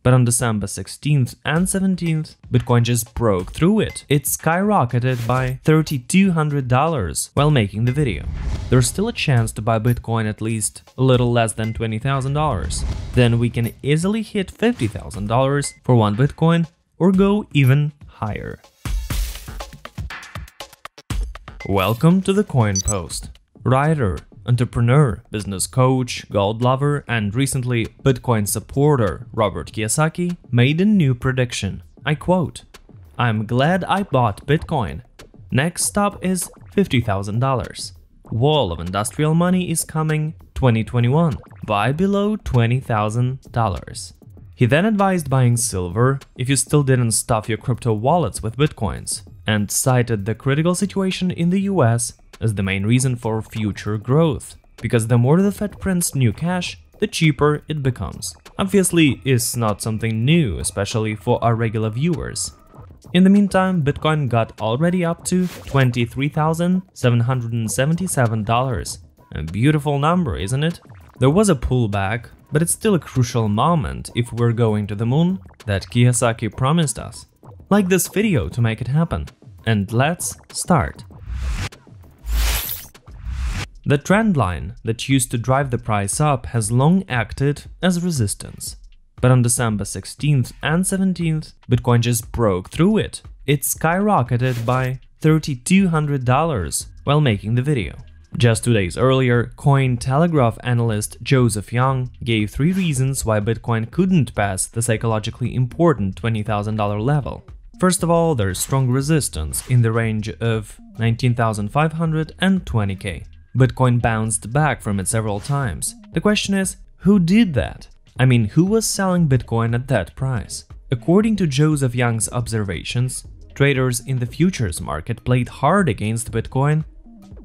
But on December 16th and 17th, Bitcoin just broke through it. It skyrocketed by $3,200 while making the video. There's still a chance to buy Bitcoin at least a little less than $20,000. Then we can easily hit $50,000 for one Bitcoin or go even higher. Welcome to the Coin Post. Writer, entrepreneur, business coach, gold lover, and recently Bitcoin supporter Robert Kiyosaki made a new prediction. I quote, "I'm glad I bought Bitcoin. Next stop is $50,000. Wall of industrial money is coming 2021. Buy below $20,000. He then advised buying silver if you still didn't stuff your crypto wallets with Bitcoins, and cited the critical situation in the US as the main reason for future growth, because the more the Fed prints new cash, the cheaper it becomes. Obviously, it's not something new, especially for our regular viewers. In the meantime, Bitcoin got already up to $23,777. A beautiful number, isn't it? There was a pullback, but it's still a crucial moment if we're going to the moon that Kiyosaki promised us. Like this video to make it happen. And let's start. The trend line that used to drive the price up has long acted as resistance. But on December 16th and 17th, Bitcoin just broke through it. It skyrocketed by $3,200 while making the video. Just 2 days earlier, Cointelegraph analyst Joseph Young gave 3 reasons why Bitcoin couldn't pass the psychologically important $20,000 level. First of all, there's strong resistance in the range of 19,500 and 20k. Bitcoin bounced back from it several times. The question is, who did that? I mean, who was selling Bitcoin at that price? According to Joseph Young's observations, traders in the futures market played hard against Bitcoin,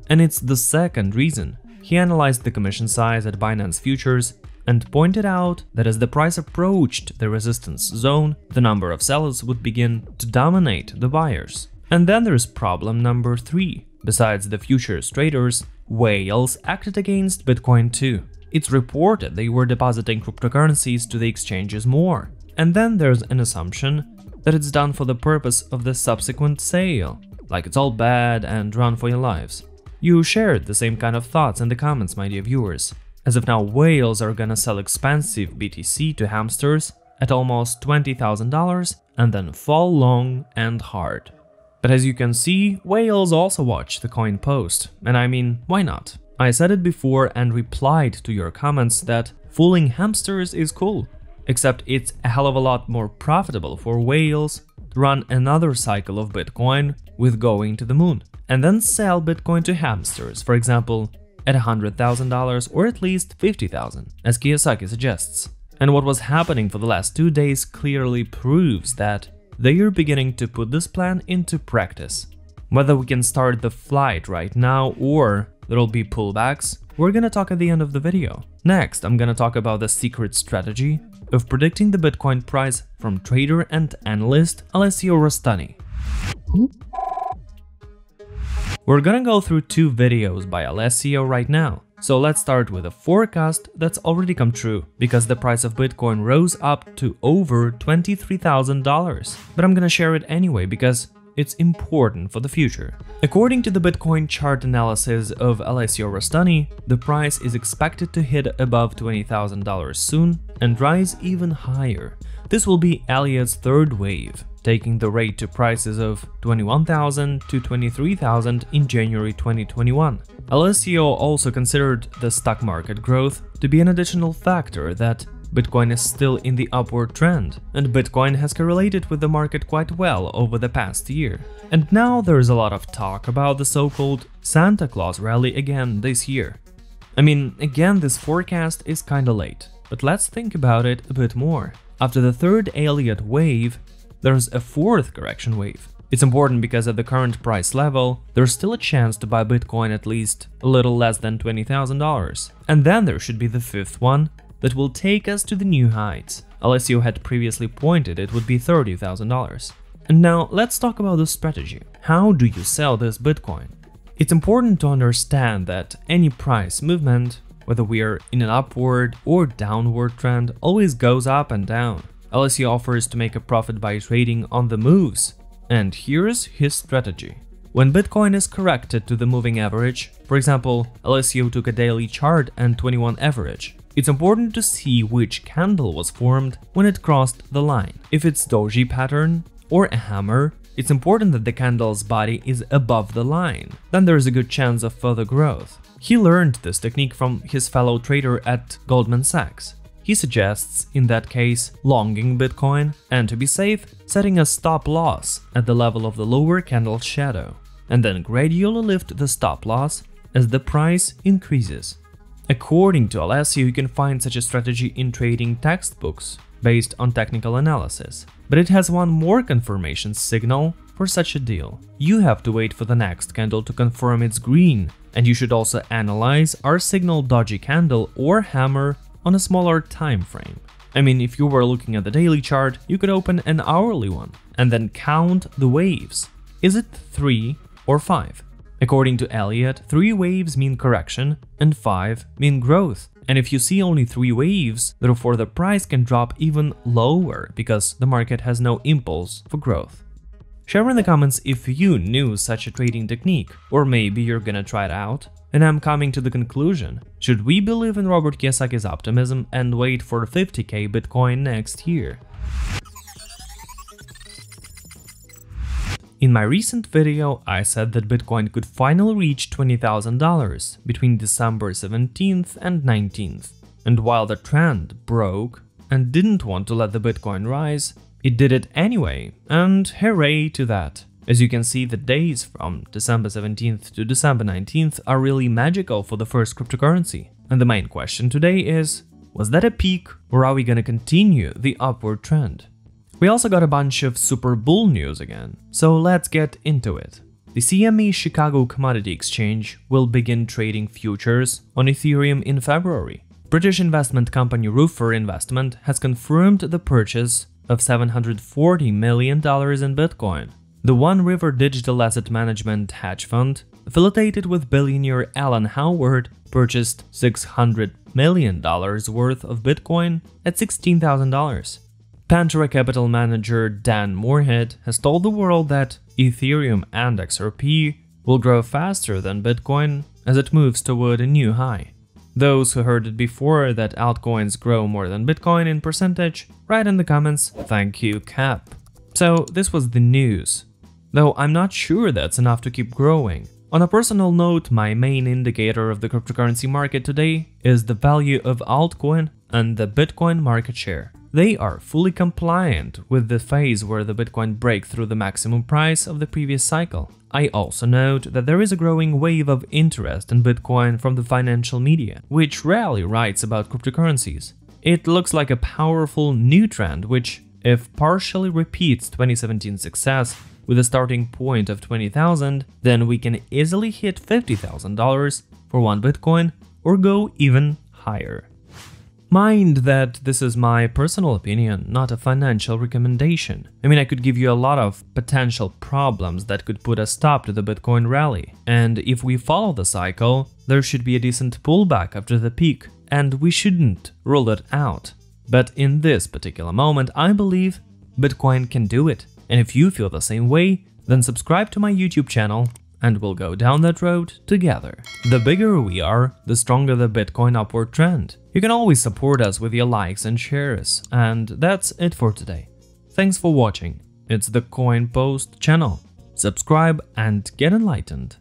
and it's the second reason. He analyzed the commission size at Binance Futures and pointed out that as the price approached the resistance zone, the number of sellers would begin to dominate the buyers. And then there's problem number 3. Besides the futures traders, whales acted against Bitcoin too. It's reported they were depositing cryptocurrencies to the exchanges more. And then there's an assumption that it's done for the purpose of the subsequent sale, like it's all bad and run for your lives. You shared the same kind of thoughts in the comments, my dear viewers. As of now, whales are gonna sell expensive BTC to hamsters at almost $20,000 and then fall long and hard. But as you can see, whales also watch the Coin Post, and I mean, why not? I said it before and replied to your comments that fooling hamsters is cool, except it's a hell of a lot more profitable for whales to run another cycle of Bitcoin with going to the moon, and then sell Bitcoin to hamsters, for example, at $100,000 or at least $50,000, as Kiyosaki suggests. And what was happening for the last 2 days clearly proves that they are beginning to put this plan into practice. Whether we can start the flight right now or there'll be pullbacks, we're gonna talk at the end of the video. Next, I'm gonna talk about the secret strategy of predicting the Bitcoin price from trader and analyst Alessio Rastani. We're gonna go through 2 videos by Alessio right now. So let's start with a forecast that's already come true, because the price of Bitcoin rose up to over $23,000. But I'm gonna share it anyway because it's important for the future. According to the Bitcoin chart analysis of Alessio Rastani, the price is expected to hit above $20,000 soon and rise even higher. This will be Elliot's third wave, taking the rate to prices of 21,000 to 23,000 in January 2021. Alessio also considered the stock market growth to be an additional factor that Bitcoin is still in the upward trend, and Bitcoin has correlated with the market quite well over the past year. And now there's a lot of talk about the so-called Santa Claus rally again this year. I mean, again, this forecast is kinda late, but let's think about it a bit more. After the third Elliott wave, there's a fourth correction wave. It's important because at the current price level, there's still a chance to buy Bitcoin at least a little less than $20,000. And then there should be the fifth one that will take us to the new heights. Alessio had previously pointed it would be $30,000. And now let's talk about the strategy. How do you sell this Bitcoin? It's important to understand that any price movement, whether we are in an upward or downward trend, always goes up and down. Alessio offers to make a profit by trading on the moves. And here's his strategy. When Bitcoin is corrected to the moving average, for example, Alessio took a daily chart and 21 average, it's important to see which candle was formed when it crossed the line. If it's doji pattern or a hammer, it's important that the candle's body is above the line. Then there's a good chance of further growth. He learned this technique from his fellow trader at Goldman Sachs. He suggests, in that case, longing Bitcoin and, to be safe, setting a stop loss at the level of the lower candle's shadow, and then gradually lift the stop loss as the price increases. According to Alessio, you can find such a strategy in trading textbooks based on technical analysis, but it has one more confirmation signal for such a deal. You have to wait for the next candle to confirm it's green, and you should also analyze our signal doji candle or hammer on a smaller time frame. I mean, if you were looking at the daily chart, you could open an hourly one and then count the waves. Is it 3 or 5? According to Elliott, 3 waves mean correction and 5 mean growth. And if you see only 3 waves, therefore the price can drop even lower because the market has no impulse for growth. Share in the comments if you knew such a trading technique, or maybe you're gonna try it out. And I'm coming to the conclusion, should we believe in Robert Kiyosaki's optimism and wait for 50k Bitcoin next year? In my recent video, I said that Bitcoin could finally reach $20,000 between December 17th and 19th. And while the trend broke and didn't want to let the Bitcoin rise, it did it anyway, and hooray to that. As you can see, the days from December 17th to December 19th are really magical for the first cryptocurrency. And the main question today is, was that a peak, or are we gonna continue the upward trend? We also got a bunch of super bull news again, so let's get into it. The CME Chicago Commodity Exchange will begin trading futures on Ethereum in February. British investment company Roofer Investment has confirmed the purchase of $740 million in Bitcoin. The One River digital asset management hedge fund, affiliated with billionaire Alan Howard, purchased $600 million worth of Bitcoin at $16,000. Pantera capital manager Dan Moorhead has told the world that Ethereum and XRP will grow faster than Bitcoin as it moves toward a new high. Those who heard it before that altcoins grow more than Bitcoin in percentage, write in the comments, "Thank you, Cap." So this was the news. Though I'm not sure that's enough to keep growing. On a personal note, my main indicator of the cryptocurrency market today is the value of altcoin and the Bitcoin market share. They are fully compliant with the phase where the Bitcoin break through the maximum price of the previous cycle. I also note that there is a growing wave of interest in Bitcoin from the financial media, which rarely writes about cryptocurrencies. It looks like a powerful new trend which, if partially repeats 2017 success, with a starting point of 20,000, then we can easily hit $50,000 for one Bitcoin or go even higher. Mind that this is my personal opinion, not a financial recommendation. I mean, I could give you a lot of potential problems that could put a stop to the Bitcoin rally. And if we follow the cycle, there should be a decent pullback after the peak, and we shouldn't rule it out. But in this particular moment, I believe Bitcoin can do it. And if you feel the same way, then subscribe to my YouTube channel and we'll go down that road together. The bigger we are, the stronger the Bitcoin upward trend. You can always support us with your likes and shares. And that's it for today. Thanks for watching. It's the Coin Post channel. Subscribe and get enlightened.